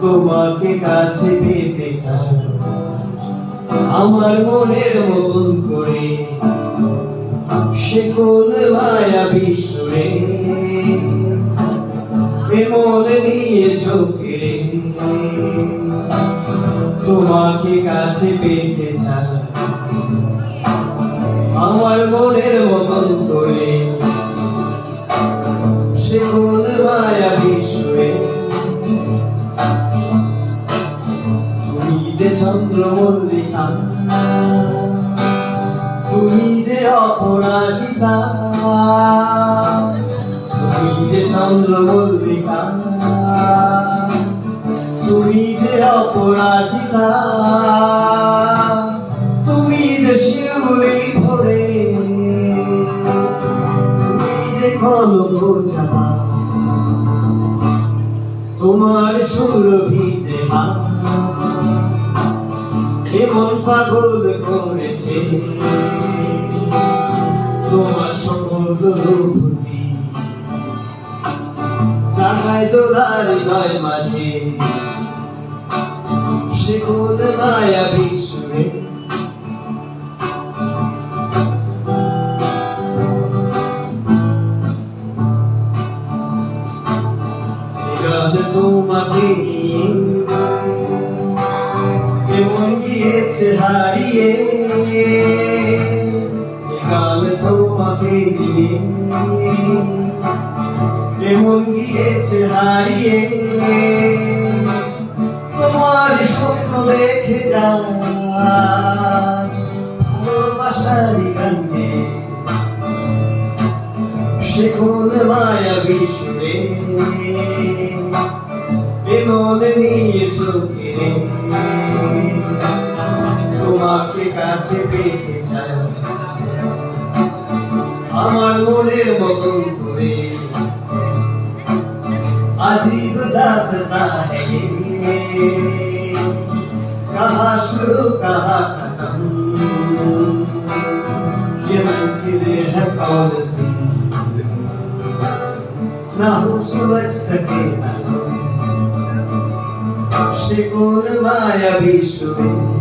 তোমাকে কাছে পেতে চাই আমার মনের মতন করে, সে কোন মায়াবী সুরে এমন নিয়েছো ঘিরে। তোমাকে কাছে পেতে চাই আমার মনের মতন করে, সে কোন মায়াবী সুরে। তুমি যে চন্দ্রমল্লিকা, তুমি যে অপরাজিতা, তুমি যে চন্দ্রমল্লিকা, তুমি যে অপরাজিতা, তুমি যে শিউলি ভরে, তুমি যে কনক চাপা, তোমার সুরভি যে হাত এমন পাগল করেছে। তোমার সকল অনুভূতি জাগায় দোলার হৃদয় মাঝে, সে কোন মায়াবী সুরে। তোমাকে কেমন গিয়েছে হারিয়ে, গান তোমাকে নিয়ে কেমন গিয়েছে হারিয়ে। তোমার স্বপ্ন দেখে যায় ভালোবাসারি গানে, সে কোন মায়াবী সুরে এমন নিয়েছো ঘিরে। তোমাকে কাছে পেতে চাই আমার মনের মতন করে, अजीब दास्तां है ये, कहाँ शुरू कहाँ खत्म, ये मंजिल है कौन सी, ना हो समझ सके ना हो, से कौन मायावी सुरे।